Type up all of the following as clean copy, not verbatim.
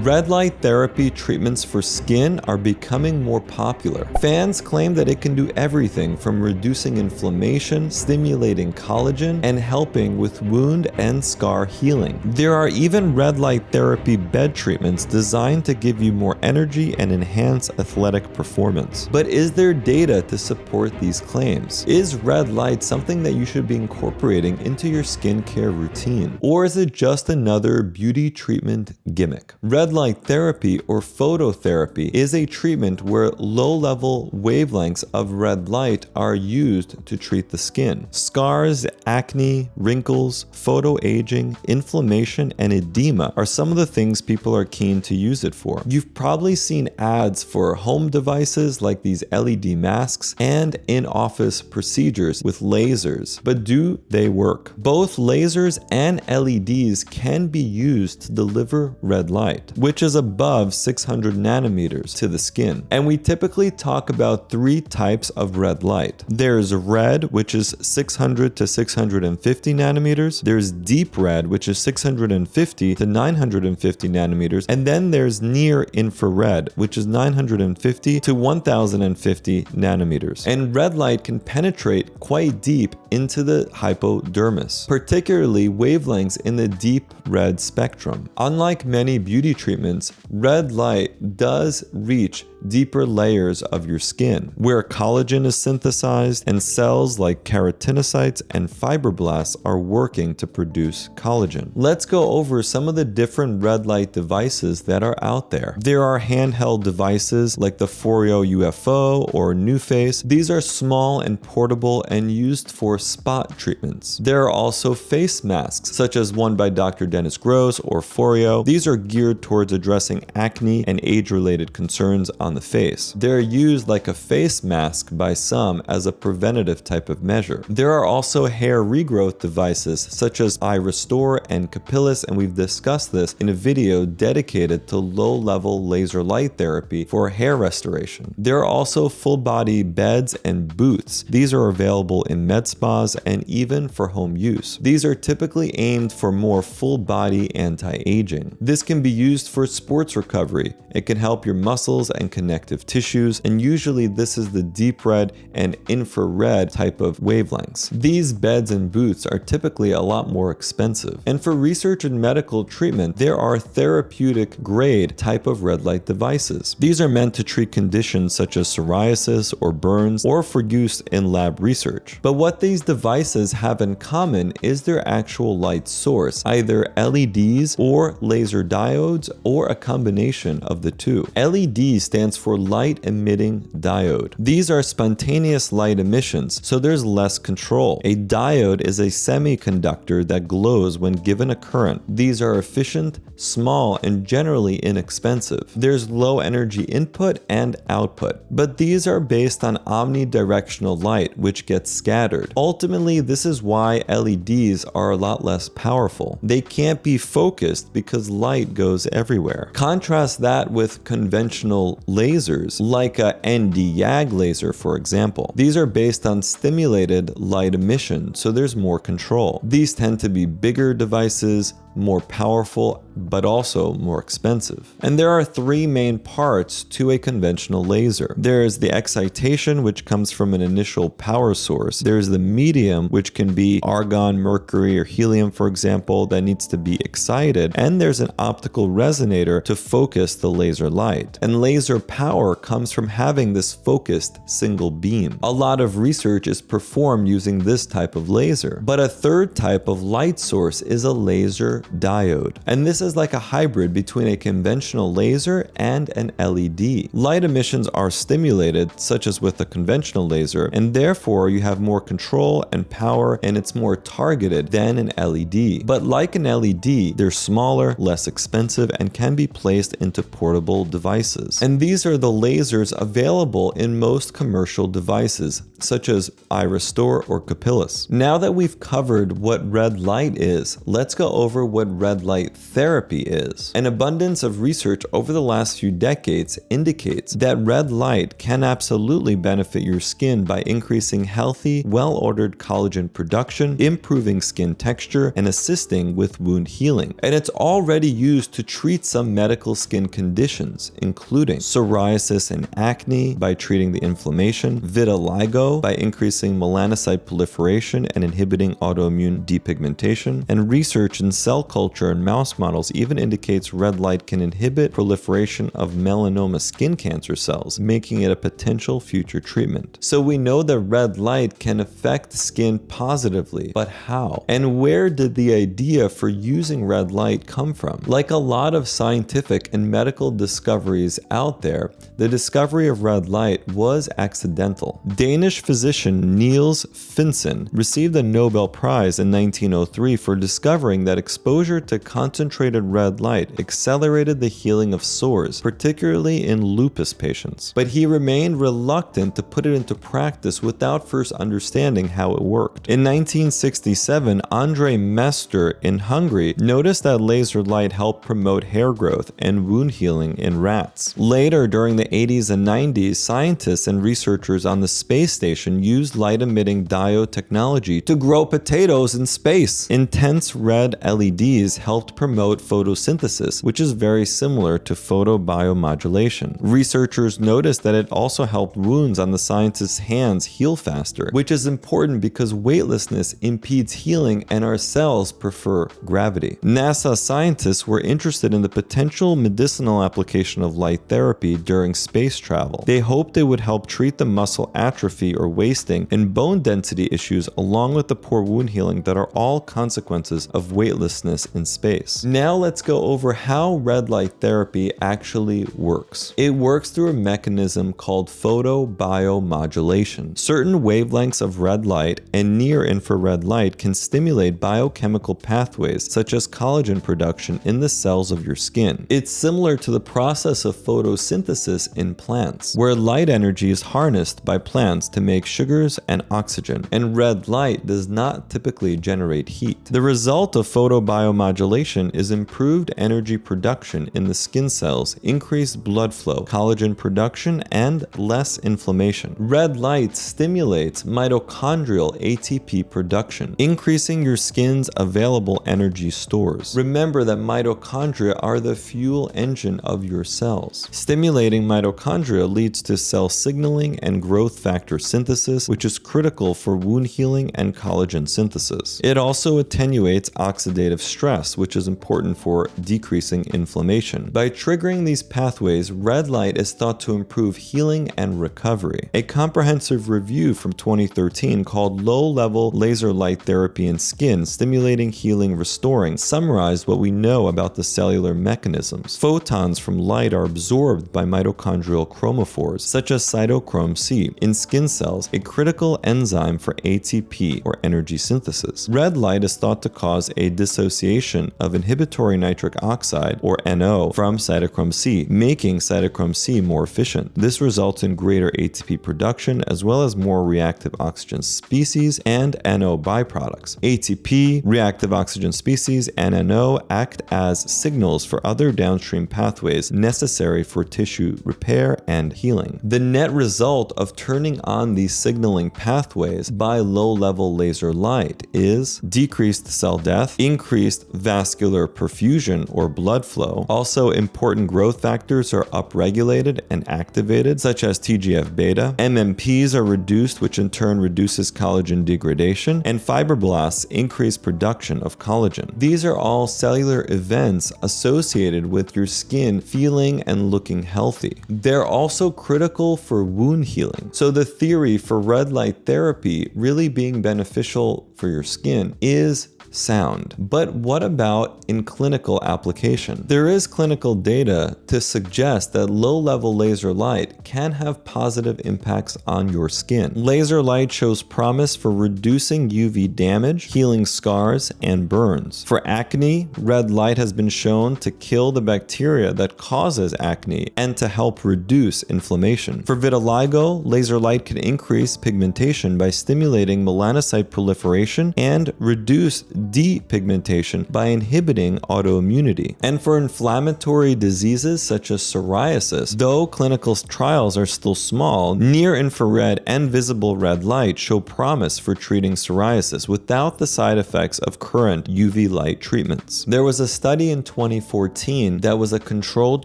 Red light therapy treatments for skin are becoming more popular. Fans claim that it can do everything from reducing inflammation, stimulating collagen, and helping with wound and scar healing. There are even red light therapy bed treatments designed to give you more energy and enhance athletic performance. But is there data to support these claims? Is red light something that you should be incorporating into your skincare routine? Or is it just another beauty treatment gimmick? Red light therapy or phototherapy is a treatment where low-level wavelengths of red light are used to treat the skin. Scars, acne, wrinkles, photoaging, inflammation, and edema are some of the things people are keen to use it for. You've probably seen ads for home devices like these LED masks and in-office procedures with lasers, but do they work? Both lasers and LEDs can be used to deliver red light, which is above 600 nanometers to the skin. And we typically talk about three types of red light. There's red, which is 600 to 650 nanometers. There's deep red, which is 650 to 950 nanometers. And then there's near infrared, which is 950 to 1050 nanometers. And red light can penetrate quite deep into the hypodermis, particularly wavelengths in the deep red spectrum. Unlike many beauty treatments, red light does reach deeper layers of your skin, where collagen is synthesized and cells like keratinocytes and fibroblasts are working to produce collagen. Let's go over some of the different red light devices that are out there. There are handheld devices like the Foreo UFO or NuFace. These are small and portable and used for spot treatments. There are also face masks, such as one by Dr. Dennis Gross or Foreo. These are geared towards addressing acne and age-related concerns on the face. They're used like a face mask by some as a preventative type of measure. There are also hair regrowth devices such as iRestore and Capillus, and we've discussed this in a video dedicated to low-level laser light therapy for hair restoration. There are also full-body beds and booths. These are available in med spas and even for home use. These are typically aimed for more full-body anti-aging. This can be used for sports recovery. It can help your muscles and connective tissues, and usually this is the deep red and infrared type of wavelengths. These beds and booths are typically a lot more expensive. And for research and medical treatment, there are therapeutic grade type of red light devices. These are meant to treat conditions such as psoriasis or burns, or for use in lab research. But what these devices have in common is their actual light source, either LEDs or laser diodes, or a combination of the two. LED stands for light emitting diode. These are spontaneous light emissions, so there's less control. A diode is a semiconductor that glows when given a current. These are efficient, small, and generally inexpensive. There's low energy input and output, but these are based on omnidirectional light, which gets scattered. Ultimately, this is why LEDs are a lot less powerful. They can't be focused because light goes everywhere. Contrast that with conventional lasers, like a ND-YAG laser, for example. These are based on stimulated light emission, so there's more control. These tend to be bigger devices, more powerful, but also more expensive. And there are three main parts to a conventional laser. There's the excitation, which comes from an initial power source. There's the medium, which can be argon, mercury, or helium, for example, that needs to be excited. And there's an optical resonator to focus the laser light. And laser power comes from having this focused single beam. A lot of research is performed using this type of laser. But a third type of light source is a laser diode. And this is like a hybrid between a conventional laser and an LED. Light emissions are stimulated, such as with a conventional laser, and therefore you have more control and power, and it's more targeted than an LED. But like an LED, they're smaller, less expensive, and can be placed into portable devices. And these are the lasers available in most commercial devices, such as iRestore or Capillus. Now that we've covered what red light is, let's go over what red light therapy is. An abundance of research over the last few decades indicates that red light can absolutely benefit your skin by increasing healthy, well-ordered collagen production, improving skin texture, and assisting with wound healing. And it's already used to treat some medical skin conditions, including psoriasis and acne by treating the inflammation, vitiligo by increasing melanocyte proliferation and inhibiting autoimmune depigmentation, and research in cell culture and mouse models even indicates red light can inhibit proliferation of melanoma skin cancer cells, making it a potential future treatment. So we know that red light can affect skin positively, but how? And where did the idea for using red light come from? Like a lot of scientific and medical discoveries out there, the discovery of red light was accidental. Danish physician Niels Finsen received a Nobel Prize in 1903 for discovering that exposure to concentrated red light accelerated the healing of sores, particularly in lupus patients. But he remained reluctant to put it into practice without first understanding how it worked. In 1967, Andre Mester in Hungary noticed that laser light helped promote hair growth and wound healing in rats. Later, during the 80s and 90s, scientists and researchers on the space station used light-emitting diode technology to grow potatoes in space. Intense red LEDs helped promote photosynthesis, which is very similar to photobiomodulation. Researchers noticed that it also helped wounds on the scientists' hands heal faster, which is important because weightlessness impedes healing and our cells prefer gravity. NASA scientists were interested in the potential medicinal application of light therapy during space travel. They hoped it would help treat the muscle atrophy or wasting and bone density issues along with the poor wound healing that are all consequences of weightlessness in space. Now let's go over how red light therapy actually works. It works through a mechanism called photobiomodulation. Certain wavelengths of red light and near-infrared light can stimulate biochemical pathways such as collagen production in the cells of your skin. It's similar to the process of photosynthesis in plants, where light energy is harnessed by plants to make sugars and oxygen, and red light does not typically generate heat. The result of photobiomodulation is improved energy production in the skin cells, increased blood flow, collagen production, and less inflammation. Red light stimulates mitochondrial ATP production, increasing your skin's available energy stores. Remember that mitochondria are the fuel engine of your cells. Stimulating mitochondria leads to cell signaling and growth factor synthesis, which is critical for wound healing and collagen synthesis. It also attenuates oxidative stress, which is important for decreasing inflammation. By triggering these pathways, red light is thought to improve healing and recovery. A comprehensive review from 2013 called Low-Level Laser Light Therapy in Skin, Stimulating, Healing, Restoring summarized what we know about the cellular mechanisms. Photons from light are absorbed by mitochondrial chromophores, such as cytochrome C, in skin cells, a critical enzyme for ATP or energy synthesis. Red light is thought to cause a dissociation of inhibitory nitric oxide, or NO, from cytochrome C, making cytochrome C more efficient. This results in greater ATP production as well as more reactive oxygen species and NO byproducts. ATP, reactive oxygen species, and NO act as signals for other downstream pathways necessary for tissue repair and healing. The net result of turning on these signaling pathways by low-level laser light is decreased cell death, increased vascular perfusion or blood flow. Also, important growth factors are upregulated and activated, such as TGF-beta. MMPs are reduced, which in turn reduces collagen degradation, and fibroblasts increase production of collagen. These are all cellular events associated with your skin feeling and looking healthy. They're also critical for wound healing. So the theory for red light therapy really being beneficial for your skin is sound. But what about in clinical application? There is clinical data to suggest that low-level laser light can have positive impacts on your skin. Laser light shows promise for reducing UV damage, healing scars, and burns. For acne, red light has been shown to kill the bacteria that causes acne and to help reduce inflammation. For vitiligo, laser light can increase pigmentation by stimulating melanocyte proliferation and reduce depigmentation by inhibiting autoimmunity. And for inflammatory diseases such as psoriasis, though clinical trials are still small, near-infrared and visible red light show promise for treating psoriasis without the side effects of current UV light treatments. There was a study in 2014 that was a controlled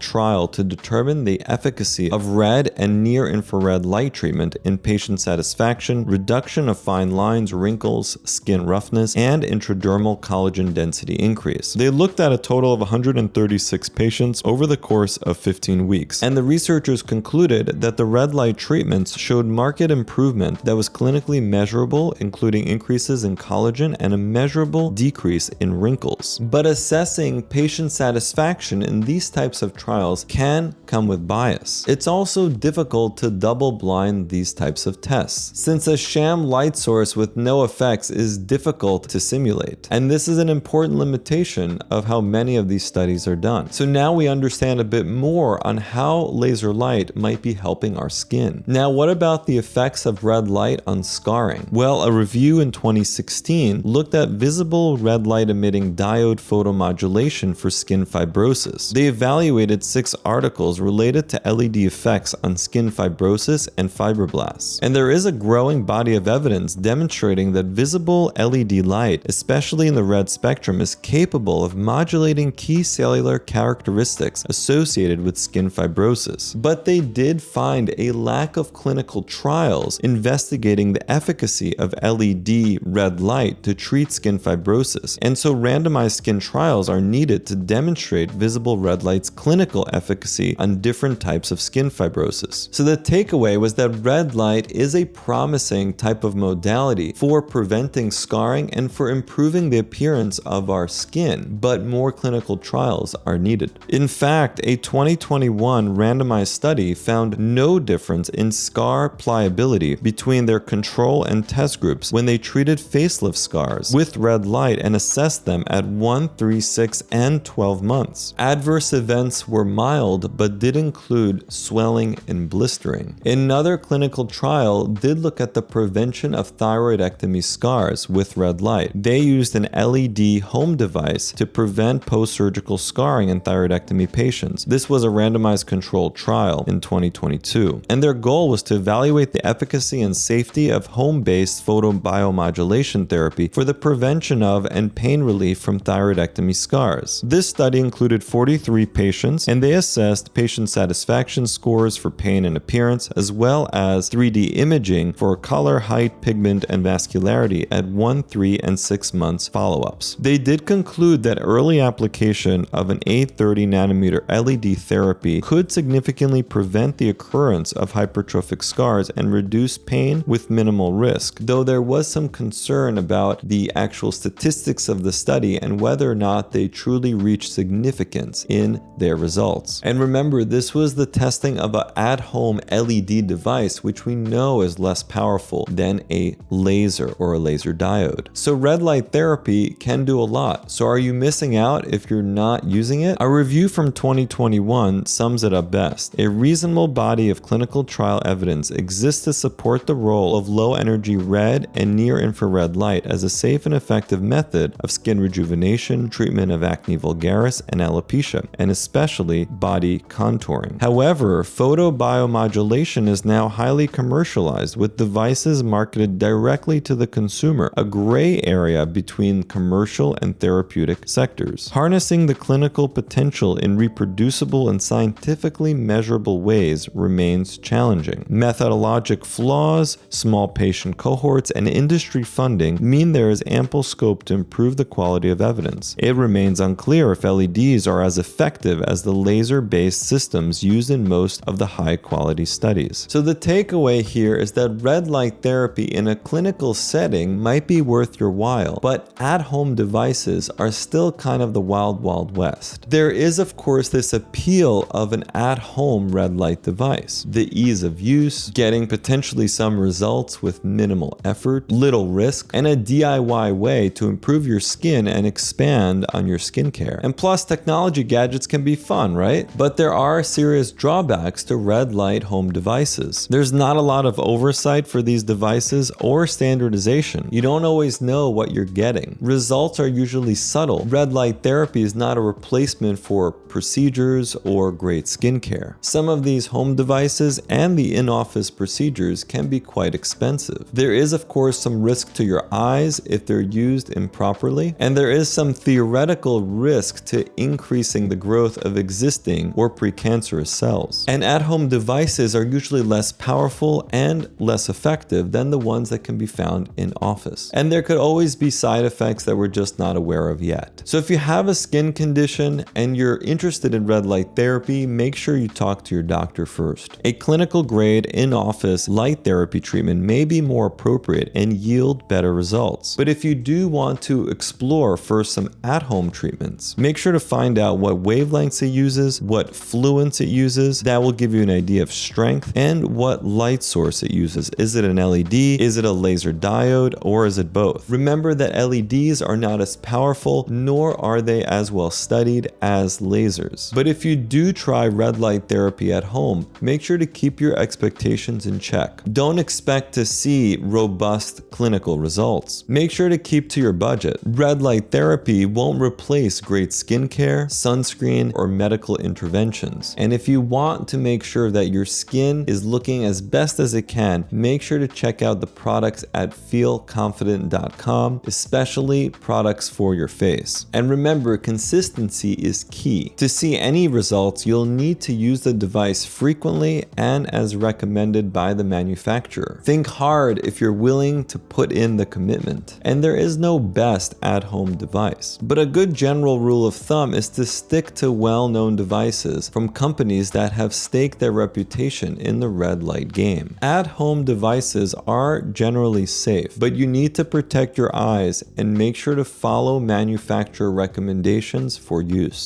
trial to determine the efficacy of red and near-infrared light treatment in patient satisfaction, reduction of fine lines, wrinkles, skin roughness, and intradermal collagen density increase. They looked at a total of 136 patients over the course of 15 weeks, and the researchers concluded that the red light treatments showed marked improvement that was clinically measurable, including increases in collagen and a measurable decrease in wrinkles. But assessing patient satisfaction in these types of trials can come with bias. It's also difficult to double-blind these types of tests, since a sham light source with no effects is difficult to simulate. And this is an important limitation of how many of these studies are done. So now we understand a bit more on how laser light might be helping our skin. Now, what about the effects of red light on scarring? Well, a review in 2016 looked at visible red light emitting diode photomodulation for skin fibrosis. They evaluated 6 articles related to LED effects on skin fibrosis and fibroblasts. And there is a growing body of evidence demonstrating that visible LED light, especially in the red spectrum, is capable of modulating key cellular characteristics associated with skin fibrosis. But they did find a lack of clinical trials investigating the efficacy of LED red light to treat skin fibrosis, and so randomized skin trials are needed to demonstrate visible red light's clinical efficacy on different types of skin fibrosis. So the takeaway was that red light is a promising type of modality for preventing scarring and for improving the appearance of our skin, but more clinical trials are needed. In fact, a 2021 randomized study found no difference in scar pliability between their control and test groups when they treated facelift scars with red light and assessed them at 1, 3, 6, and 12 months. Adverse events were mild but did include swelling and blistering. Another clinical trial did look at the prevention of thyroidectomy scars with red light. They used an LED home device to prevent post-surgical scarring in thyroidectomy patients. This was a randomized controlled trial in 2022, and their goal was to evaluate the efficacy and safety of home-based photobiomodulation therapy for the prevention of and pain relief from thyroidectomy scars. This study included 43 patients, and they assessed patient satisfaction scores for pain and appearance, as well as 3D imaging for color, height, pigment, and vascularity at 1, 3, and 6 months follow-ups. They did conclude that early application of an 830 nanometer LED therapy could significantly prevent the occurrence of hypertrophic scars and reduce pain with minimal risk, though there was some concern about the actual statistics of the study and whether or not they truly reached significance in their results. And remember, this was the testing of an at-home LED device, which we know is less powerful than a laser or a laser diode. So red light therapy can do a lot. So are you missing out if you're not using it? A review from 2021 sums it up best. A reasonable body of clinical trial evidence exists to support the role of low-energy red and near-infrared light as a safe and effective method of skin rejuvenation, treatment of acne vulgaris and alopecia, and especially body contouring. However, photobiomodulation is now highly commercialized, with devices marketed directly to the consumer, a gray area between commercial and therapeutic sectors. Harnessing the clinical potential in reproducible and scientifically measurable ways remains challenging. Methodologic flaws, small patient cohorts, and industry funding mean there is ample scope to improve the quality of evidence. It remains unclear if LEDs are as effective as the laser-based systems used in most of the high-quality studies. So the takeaway here is that red light therapy in a clinical setting might be worth your while, but at-home devices are still kind of the wild, wild west. There is, of course, this appeal of an at-home red light device. The ease of use, getting potentially some results with minimal effort, little risk, and a DIY way to improve your skin and expand on your skincare. And plus, technology gadgets can be fun, right? But there are serious drawbacks to red light home devices. There's not a lot of oversight for these devices or standardization. You don't always know what you're getting getting. Results are usually subtle. Red light therapy is not a replacement for procedures or great skincare. Some of these home devices and the in-office procedures can be quite expensive. There is, of course, some risk to your eyes if they're used improperly, and there is some theoretical risk to increasing the growth of existing or precancerous cells. And at-home devices are usually less powerful and less effective than the ones that can be found in office. And there could always be side effects that we're just not aware of yet. So if you have a skin condition and you're interested in red light therapy, make sure you talk to your doctor first. A clinical grade in-office light therapy treatment may be more appropriate and yield better results. But if you do want to explore first some at-home treatments, make sure to find out what wavelengths it uses, what fluence it uses. That will give you an idea of strength, and what light source it uses. Is it an LED? Is it a laser diode? Or is it both? Remember that LEDs are not as powerful, nor are they as well studied as lasers. But if you do try red light therapy at home, make sure to keep your expectations in check. Don't expect to see robust clinical results. Make sure to keep to your budget. Red light therapy won't replace great skincare, sunscreen, or medical interventions. And if you want to make sure that your skin is looking as best as it can, make sure to check out the products at feelconfident.com, especially products for your face. And remember, consistency is key. To see any results, you'll need to use the device frequently and as recommended by the manufacturer. Think hard if you're willing to put in the commitment. And there is no best at-home device. But a good general rule of thumb is to stick to well-known devices from companies that have staked their reputation in the red light game. At-home devices are generally safe, but you need to protect your eyes and make sure to follow manufacturer recommendations for use.